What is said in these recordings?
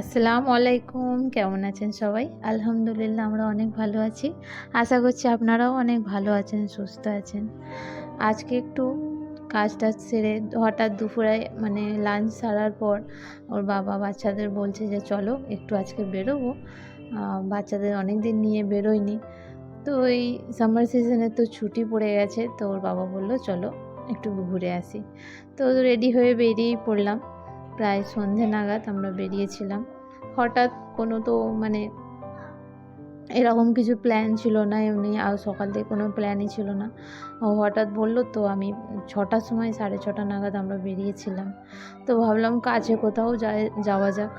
আসসালামু আলাইকুম। কেমন আছেন সবাই? আলহামদুলিল্লাহ আমরা অনেক ভালো আছি। আশা করছি আপনারাও অনেক ভালো আছেন, সুস্থ আছেন। আজকে একটু কাজ-টাজ সেরে হঠাৎ দুপুরে লাঞ্চ সারার পর ওর বাবা বাচ্চাদের বলছে যে, "চলো একটু আজকে বেরোবো।" বাচ্চাদের অনেকদিন নিয়ে বেরোইনি। তো এই সামার সিজনে তো ছুটি পড়ে গেছে। তো ওর বাবা বলল, "চলো একটু ঘুরে আসি।" তো রেডি হয়ে বেরিয়েই পড়লাম। প্রায় সন্ধে নাগাদ আমরা বেরিয়েছিলাম। হঠাৎ কোনো তো মানে এরকম কিছু প্ল্যান ছিল না, এমনি সকাল থেকে কোনো প্ল্যানই ছিল না। ও হঠাৎ বলল, তো আমি ৬টার সময় ৬:৩০ নাগাদ আমরা বেরিয়েছিলাম। তো ভাবলাম কাছে কোথাও যাওয়া যাক।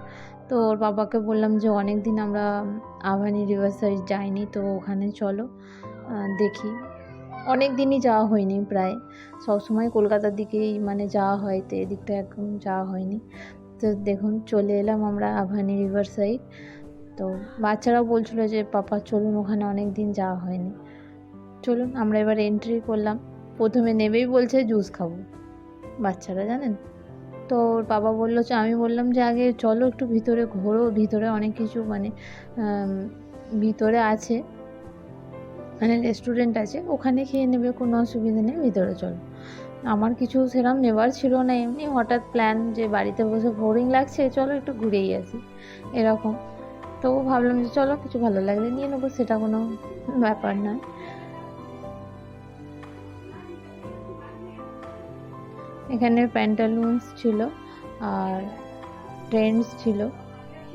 তো ওর বাবাকে বললাম যে, অনেক দিন আমরা আভানি রিভার সাইড যাইনি, তো ওখানে চলো দেখি। অনেক দিনই যাওয়া হয়নি প্রায়। সবসময় কলকাতার দিকেই যাওয়া হয়, তো এদিকটা এখন যাওয়া হয়নি। তো দেখুন চলে এলাম আমরা আভানি রিভার সাইড। তো বাচ্চারাও বলছিল যে, "পাপা চলুন, ওখানে অনেক দিন যাওয়া হয়নি।" চলুন আমরা এবার এন্ট্রি করলাম। প্রথমে নেমেই বলছে জুস খাবো বাচ্চারা, জানেন? তো ওর বাবা বলল যে, আমি বললাম যে, "আগে চলো একটু ভিতরে ঘোরো, ভিতরে অনেক কিছু আম ভিতরে আছে, রেস্টুরেন্ট আছে, ওখানে খেয়ে নেবে, কোনো অসুবিধা নেই, ভিতরে চলো।" আমার কিছু সেরকম নেবার ছিল না, এমনি হঠাৎ প্ল্যান যে বাড়িতে বসে বোরিং লাগছে, চলো একটু ঘুরেই আসি, এরকম। তো ভাবলাম যে চলো কিছু ভালো লাগলে নিয়ে নেবো, সেটা কোনো ব্যাপার নয়। এখানে প্যান্টালুনস ছিল আর ট্রেন্ডস ছিল,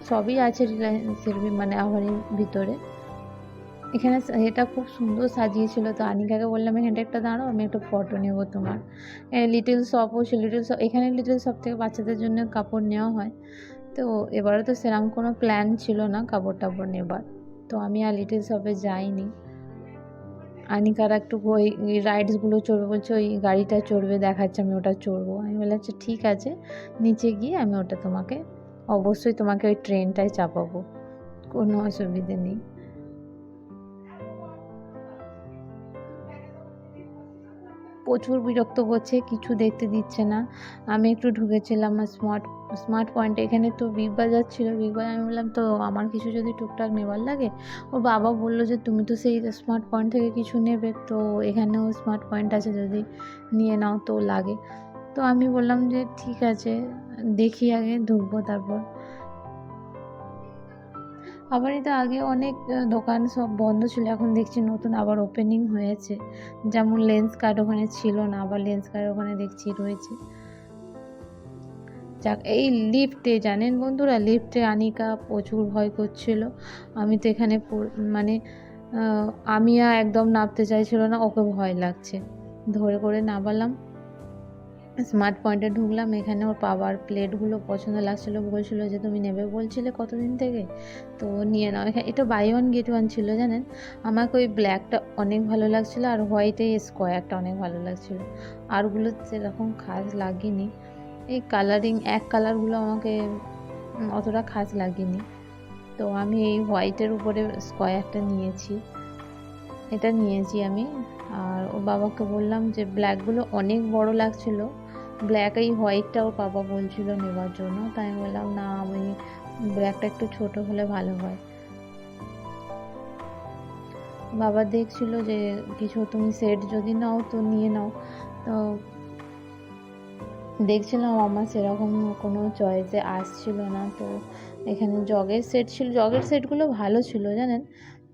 সবই আছে রিলায়েন্সের আভানির ভিতরে। এখানে এটা খুব সুন্দর সাজিয়েছিল, তো আনিকাকে বললাম এখানটা একটা দাঁড়াও, আমি একটা ফটো নেব তোমার। লিটল শপও ছিল, এখানে লিটল শপ থেকে বাচ্চাদের জন্য কাপড় নেওয়া হয়। তো এবারে তো সেরকম কোনো প্ল্যান ছিল না কাপড় টাপড় নেবার, তো আমি আর লিটল শপে যাইনি। আনিকার একটু ওই রাইডসগুলো চড়বে বলছে, ওই গাড়িটা চড়বে, দেখাচ্ছে, আমি ওটা চড়বো। আমি বললাম আচ্ছা ঠিক আছে, নিচে গিয়ে আমি ওটা অবশ্যই তোমাকে ওই ট্রেনটায় চাপাবো, কোনো অসুবিধে নেই। প্রচুর বিরক্ত করছে, কিছু দেখতে দিচ্ছে না। আমি একটু ঢুকেছিলাম স্মার্ট পয়েন্টে, এখানে তো বিগ বাজার ছিল, বিগ বাজার আমি বললাম তো আমার কিছু যদি টুকটাক নেবার লাগে, ওর বাবা বলল যে তুমি তো সেই স্মার্ট পয়েন্ট থেকে কিছু নেবে, তো এখানেও স্মার্ট পয়েন্ট আছে, যদি নিয়ে নাও তো লাগে। তো আমি বললাম যে ঠিক আছে, দেখি আগে ঢুকবো তারপর। আবার এটা আগে অনেক দোকান সব বন্ধ ছিল, এখন দেখছি নতুন আবার ওপেনিং হয়েছে। যেমন লেন্স কার্ট ওখানে ছিল না, আবার লেন্স কার্ট ওখানে দেখছি রয়েছে। যাক, এই লিফটে জানেন বন্ধুরা, লিফটে আনিকা প্রচুর ভয় করছিল। আমি তো এখানে মানে আমিয়া একদম নামতে চাইছিল না, ওকে ভয় লাগছে, ধরে করে নামালাম। স্মার্ট পয়েন্টে ঢুকলাম, এখানে ওর বাবার প্লেটগুলো পছন্দ লাগছিলো, বলছিল যে তুমি নেবে বলছিলে কতদিন থেকে, তো নিয়ে নাও। এখানে এটা বাই ওয়ান গেট ওয়ান ছিল, জানেন। আমাকে ওই ব্ল্যাকটা অনেক ভালো লাগছিলো, আর হোয়াইটে স্কোয়ারটা অনেক ভালো লাগছিলো, আরগুলো সেরকম খাস লাগেনি। এই এক কালারগুলো আমাকে অতটা খাস লাগেনি, তো আমি এই হোয়াইটের উপরে স্কোয়ারটা নিয়েছি, এটা নিয়েছি আমি। আর ওর বাবাকে বললাম যে ব্ল্যাকগুলো অনেক বড় লাগছিল, ব্ল্যাক এই হোয়াইটটা ওর বাবা বলছিল নেবার জন্য, তাই আমি বললাম না, আমি ব্ল্যাকটা একটু ছোট হলে ভালো হয়। বাবা দেখছিল যে কিছু তুমি সেট যদি নাও তো নিয়ে নাও, তো দেখছিলাম আমার সেরকম কোনো চয়েসে আসছিল না। তো এখানে জগের সেট ছিল, জগের সেটগুলো ভালো ছিল জানেন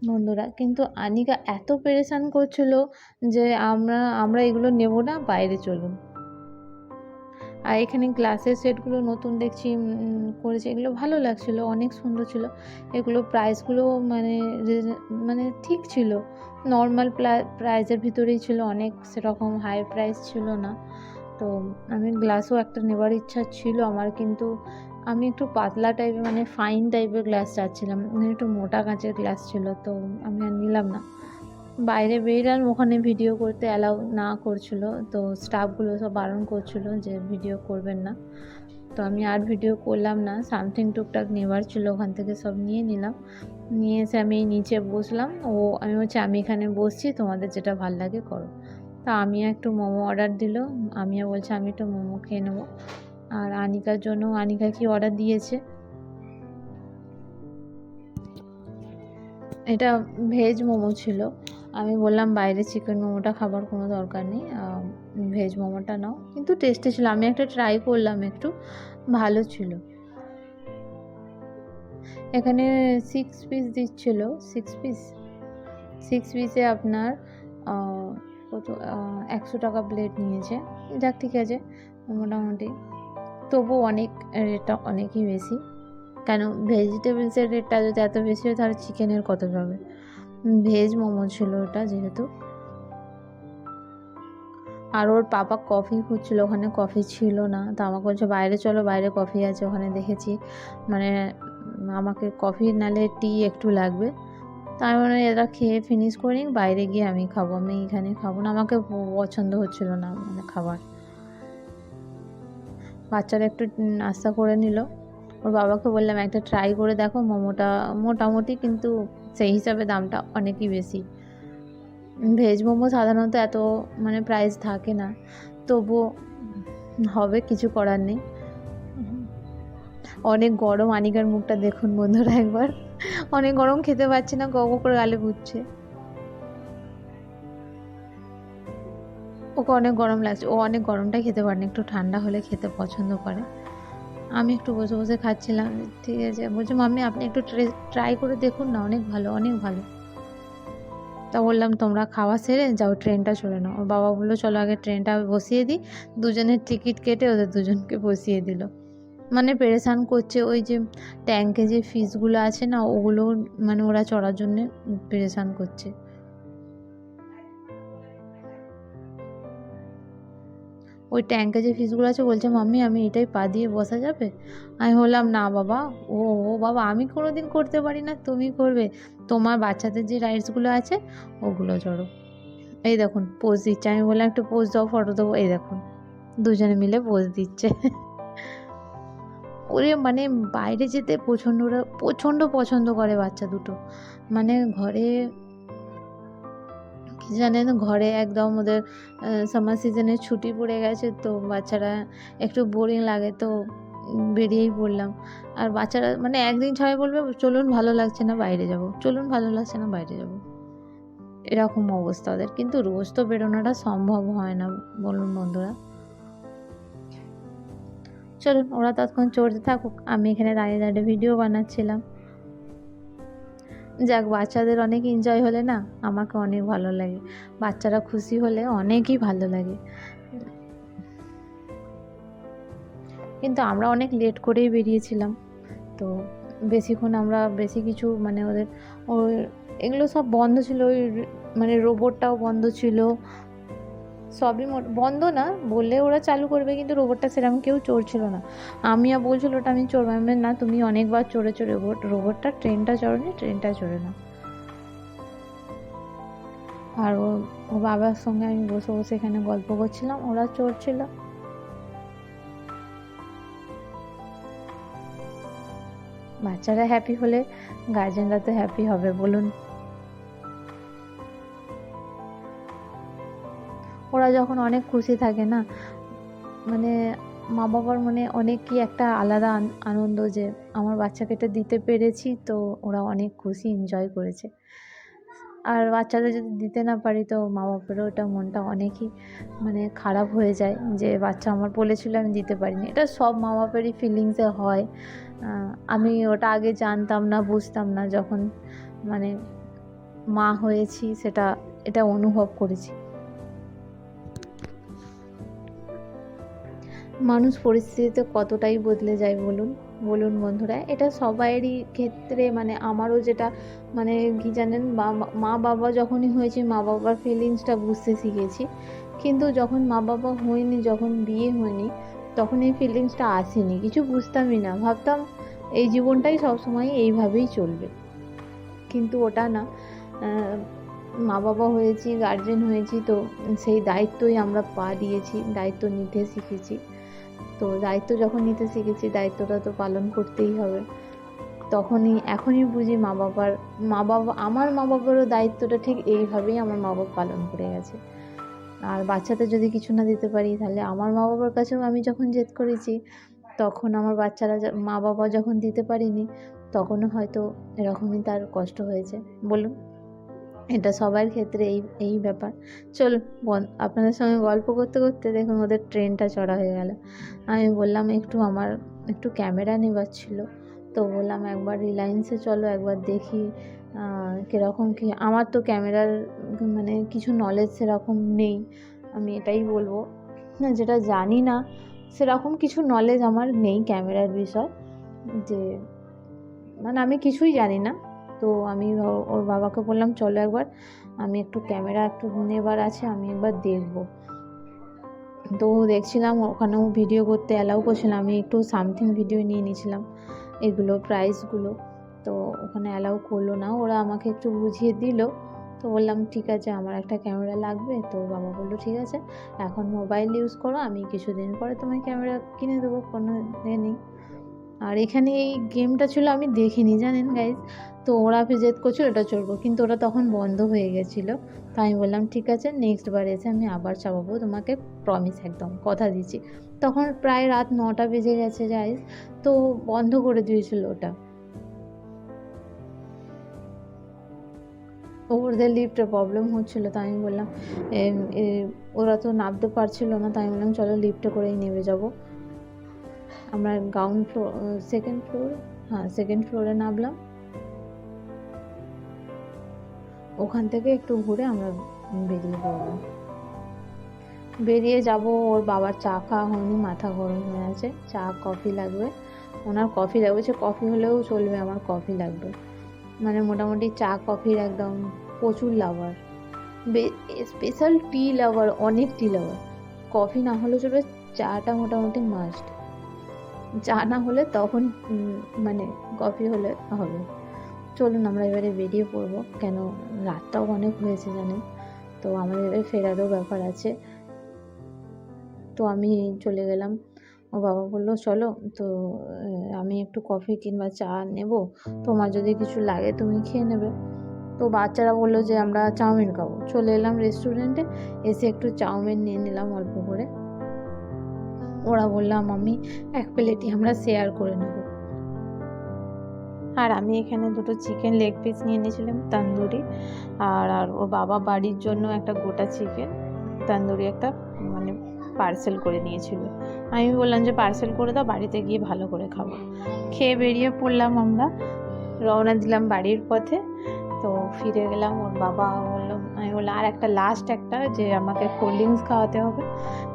বন্ধুরা, কিন্তু আনিকা এত পেরেশান করছিল যে আমরা এগুলো নেব না, বাইরে চলুন। আর এখানে গ্লাসের সেটগুলো নতুন দেখছি করেছে, এগুলো ভালো লাগছিলো, অনেক সুন্দর ছিল। এগুলো প্রাইসগুলো ঠিক ছিল, নর্মাল প্রাইসের ভিতরেই ছিল, অনেক সেরকম হাই প্রাইস ছিল না। তো আমি গ্লাসও একটা নেবার ইচ্ছা ছিল আমার, কিন্তু আমি একটু পাতলা টাইপের ফাইন টাইপের গ্লাস চাচ্ছিলাম, একটু মোটা কাঁচের গ্লাস ছিল, তো আমি আর নিলাম না। বাইরে বেরোলাম, ওখানে ভিডিও করতে অ্যালাউ না করছিল, তো স্টাফগুলো সব বারণ করছিল যে ভিডিও করবেন না। তো আমি আর ভিডিও করলাম না, সামথিং টুকটাক নেওয়ার ছিল ওখান থেকে সব নিয়ে নিলাম। নিয়ে এসে আমি নিচে বসলাম, আমি আমি এখানে বসছি, তোমাদের যেটা ভাল লাগে করো। তা আমি একটু মোমো অর্ডার দিল, আমিও বলছে আমি একটু মোমো খেয়ে নেবো। আর আনিকার জন্য, আনিকা কি অর্ডার দিয়েছে, এটা ভেজ মোমো ছিল। আমি বললাম বাইরে চিকেন মোমোটা খাবার কোনো দরকার নেই, ভেজ মোমোটা নাও। কিন্তু টেস্টি ছিল, আমি একটা ট্রাই করলাম, একটু ভালো ছিল। এখানে 6 পিস দিচ্ছিল, 6 পিসে আপনার কত 100 টাকা প্লেট নিয়েছে। যাক ঠিক আছে মোটামুটি, তবু অনেক রেটটা অনেকই বেশি। কেন ভেজিটেবলসের রেটটা যদি এত বেশি হয় তাহলে চিকেনের কত পাবে। ভেজ মোমো ছিল ওটা যেহেতু। আর ওর পাপা কফি খুঁজছিল, ওখানে কফি ছিল না, তো আমাকে বলছে বাইরে চলো, বাইরে কফি আছে। ওখানে দেখেছি মানে আমাকে কফি নালে টি একটু লাগবে, তার মানে এরা খেয়ে ফিনিশ করে নিক, বাইরে গিয়ে আমি খাবো, আমি এখানে খাবো না, আমাকে পছন্দ হচ্ছিল না মানে খাবার। বাচ্চারা একটু নাস্তা করে নিল। ওর বাবাকে বললাম একটা ট্রাই করে দেখো মোমোটা, মোটামুটি, কিন্তু সেই হিসাবে দামটা অনেকই বেশি। ভেজ মোমো সাধারণত এত মানে প্রাইস থাকে না, তবুও হবে, কিছু করার নেই। অনেক গরম, আনিকার মুখটা দেখুন বন্ধুরা একবার, অনেক গরম, খেতে পারছি না, গগ করে গালে ঘুরছে। ওকে অনেক গরম লাগছে, ও অনেক গরমটাই খেতে পারে না, একটু ঠান্ডা হলে খেতে পছন্দ করে। আমি একটু বসে বসে খাচ্ছিলাম, ঠিক আছে। বলছি মাম্মি আপনি একটু ট্রাই করে দেখুন না, অনেক ভালো, অনেক ভালো। তা বললাম তোমরা খাওয়া সেরে যাও, ট্রেনটা চলে নাও। ওর বাবা বললো চলো আগে ট্রেনটা বসিয়ে দিই, দুজনের টিকিট কেটে ওদের দুজনকে বসিয়ে দিল। মানে পেরেশান করছে, ওই যে ট্যাঙ্কে যে ফিসগুলো আছে না, ওগুলো মানে ওরা চড়ার জন্যে পেরেশান করছে। ওই ট্যাঙ্কে যে ফিসগুলো আছে, বলছে মাম্মি আমি এটাই পা দিয়ে বসা যাবে? আমি বললাম না বাবা, ও ও বাবা আমি কোনো দিন করতে পারি না, তুমি করবে? তোমার বাচ্চাদের যে রাইডসগুলো আছে ওগুলো চড়ো। এই দেখুন পোজ দিচ্ছে, আমি বললাম একটু পোজ দাও, ফটো দেবো, এই দেখুন দুজনে মিলে পোজ দিচ্ছে। ওরে মানে বাইরে যেতে প্রচণ্ড পছন্দ করে বাচ্চা দুটো। মানে ঘরে কি জানেন, ঘরে একদম ওদের সামার সিজনের ছুটি পড়ে গেছে, তো বাচ্চারা একটু বোরিং লাগে, তো বেরিয়েই পড়লাম। আর বাচ্চারা মানে একদিন সবাই বলবে চলুন ভালো লাগছে না বাইরে যাব, চলুন ভালো লাগছে না বাইরে যাব, এরকম অবস্থা ওদের। কিন্তু রোজ তো বেরোনোটা সম্ভব হয় না, বলুন বন্ধুরা। চলুন ওরা ততক্ষণ চড়তে থাকুক, আমি এখানে দাঁড়িয়ে দাঁড়িয়ে ভিডিও বানাচ্ছিলাম। যাক বাচ্চাদের অনেক এনজয় হলে না আমাকে অনেক ভালো লাগে, বাচ্চারা খুশি হলে অনেকই ভালো লাগে। কিন্তু আমরা অনেক লেট করেই বেরিয়েছিলাম, তো বেশিক্ষণ আমরা বেশি কিছু মানে ওদের ওই এগুলো সব বন্ধ ছিল, ওই মানে রোবটটাও বন্ধ ছিল, সবই বন্ধ না বললে ওরা চালু করবে, কিন্তু রোবটটা সেরকম কেউ চড়ছিল না। আমিও বলছিল ওটা আমি চড়বো, আমি না তুমি অনেকবার চড়েছো রোবটটা, ট্রেনটা চড়নি, ট্রেনটা চড়ে না। আর ও বাবার সঙ্গে আমি বসে বসে এখানে গল্প করছিলাম, ওরা চড়ছিল। বাচ্চারা হ্যাপি হলে গার্জেনরা তো হ্যাপি হবে, বলুন। ওরা যখন অনেক খুশি থাকে না, মানে মা বাবার মনে অনেকই একটা আলাদা আনন্দ যে আমার বাচ্চাকে এটা দিতে পেরেছি, তো ওরা অনেক খুশি, এনজয় করেছে। আর বাচ্চাদের যদি দিতে না পারি তো মা বাবারও ওটা মনটা অনেকই মানে খারাপ হয়ে যায়, যে বাচ্চা আমার বলেছিল আমি দিতে পারিনি। এটা সব মা বাবারই ফিলিংসে হয়। আমি ওটা আগে জানতাম না, বুঝতাম না, যখন মানে মা হয়েছি এটা অনুভব করেছি। মানুষ পরিস্থিতিতে কতটাই বদলে যায়, বলুন বন্ধুরা। এটা সবাইয়েরই ক্ষেত্রে, মানে আমারও যেটা মানে কি জানেন, মা বাবা যখনই হয়েছি মা বাবার ফিলিংসটা বুঝতে শিখেছি, কিন্তু যখন মা বাবা হয়নি, যখন বিয়ে হয়নি, তখন এই ফিলিংসটা আসেনি, কিছু বুঝতামই না, ভাবতাম এই জীবনটাই সবসময় এইভাবেই চলবে। কিন্তু ওটা না, মা বাবা হয়েছি, গার্জেন হয়েছি, তো সেই দায়িত্বই আমরা পা দিয়েছি, দায়িত্ব নিতে শিখেছি। তো দায়িত্ব যখন নিতে শিখেছি, দায়িত্বটা তো পালন করতেই হবে। এখনই বুঝি আমার মা বাবারও দায়িত্বটা ঠিক এইভাবেই আমার মা বাবা পালন করে গেছে। আর বাচ্চাদের যদি কিছু না দিতে পারি, তাহলে আমার মা বাবার কাছেও আমি যখন জেদ করেছি, তখন আমার বাচ্চারা মা বাবা যখন দিতে পারিনি, তখনও হয়তো এরকমই তার কষ্ট হয়েছে। বলুন, এটা সবার ক্ষেত্রে এই ব্যাপার। চলুন আপনাদের সঙ্গে গল্প করতে করতে দেখুন ওদের ট্রেনটা চড়া হয়ে গেল। আমি বললাম আমার একটু ক্যামেরা নেবার ছিল, তো বললাম একবার রিলায়েন্সে চলো, একবার দেখি কীরকম কী। আমার তো ক্যামেরার মানে কিছু নলেজ সেরকম নেই, আমি এটাই বলবো, না যেটা জানি না সেরকম কিছু নলেজ আমার নেই ক্যামেরার বিষয়, যে মানে আমি কিছুই জানি না। তো আমি ওর বাবাকে বললাম চলো একবার, আমি একটু ক্যামেরা একটু নেবার আছে, আমি একবার দেখবো। তো দেখছিলাম ওখানেও ভিডিও করতে অ্যালাউ করছিলাম, আমি একটু সামথিং ভিডিও নিয়ে নিয়েছিলাম এগুলো প্রাইসগুলো, তো ওখানে অ্যালাউ করলো না, ওরা আমাকে একটু বুঝিয়ে দিল। তো বললাম ঠিক আছে, আমার একটা ক্যামেরা লাগবে। তো বাবা বললো ঠিক আছে, এখন মোবাইল ইউজ করো, আমি কিছুদিন পরে তোমায় ক্যামেরা কিনে দেবো, কোনো এ নেই। আর এখানে এই গেমটা ছিল আমি দেখিনি, জানেন গাইজ। তো ওরা জেদ করছিল এটা চলবো, কিন্তু ওরা তখন বন্ধ হয়ে গেছিলো। তো আমি বললাম ঠিক আছে, নেক্সট বার এসে আমি আবার চাপাবো তোমাকে, প্রমিস, একদম কথা দিচ্ছি। তখন প্রায় রাত 9টা বেজে গেছে গাইজ, তো বন্ধ করে দিয়েছিল ওটা। ওদের লিফটে প্রবলেম হচ্ছিলো, তাই আমি বললাম ওরা তো নামতে পারছিল না, তাই আমি বললাম চলো লিফটে করেই নেমে যাবো। আমরা সেকেন্ড ফ্লোরে নামলাম। ওখান থেকে একটু ঘুরে আমরা বেরিয়ে পড়লাম। বেরিয়ে যাব, ওর বাবার চা খাওয়া হয়নি, মাথা গরম হয়ে আছে, চা কফি লাগবে, ওনার কফি লাগবে, সে কফি হলেও চলবে, আমার কফি লাগবে। মানে মোটামুটি চা কফির একদম প্রচুর লাভার, স্পেশাল টি লাভার, অনেক টি লাভার। কফি না হলেও চলবে, চাটা মোটামুটি মাস্ট। চা না হলে তখন মানে কফি হলে হবে। চলুন আমরা এবারে বেরিয়ে পড়বো, কেন রাতটাও অনেক হয়েছে জানেন, তো আমাদের এবারে ফেরারও ব্যাপার আছে। তো আমি চলে গেলাম, ও বাবা বললো চলো, তো আমি একটু কফি কিংবা চা নেব, তোমার যদি কিছু লাগে তুমি খেয়ে নেবে। তো বাচ্চারা বললো যে আমরা চাউমিন খাবো, চলে এলাম রেস্টুরেন্টে, এসে একটু চাউমিন নিয়ে নিলাম অল্প করে। ওরা বললাম আমি এক প্লেটই আমরা শেয়ার করে নেব। আর আমি এখানে দুটো চিকেন লেগ পিস নিয়ে নিয়েছিলাম তন্দুরি, আর ওর বাবা বাড়ির জন্য একটা গোটা চিকেন তন্দুরি একটা মানে পার্সেল করে নিয়েছিল। আমি বললাম যে পার্সেল করে দাও, বাড়িতে গিয়ে ভালো করে খাবো। খেয়ে বেরিয়ে পড়লাম, আমরা রওনা দিলাম বাড়ির পথে। তো ফিরে গেলাম, ওর বাবা বললো, আমি বললাম আর একটা লাস্ট একটা যে আমাকে কোল্ড ড্রিঙ্কস খাওয়াতে হবে,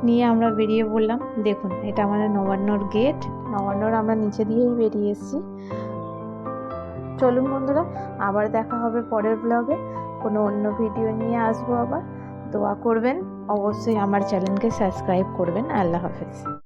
নিয়ে আমরা বেরিয়ে পড়লাম। দেখুন এটা আমাদের নবান্নর গেট, নবান্নর আমরা নিচে দিয়েই বেরিয়ে এসেছি। চলুন বন্ধুরা, আবার দেখা হবে পরের ব্লগে, কোনো অন্য ভিডিও নিয়ে আসবো আবার। দোয়া করবেন, অবশ্যই আমার চ্যানেলকে সাবস্ক্রাইব করবেন। আল্লাহ হাফেজ।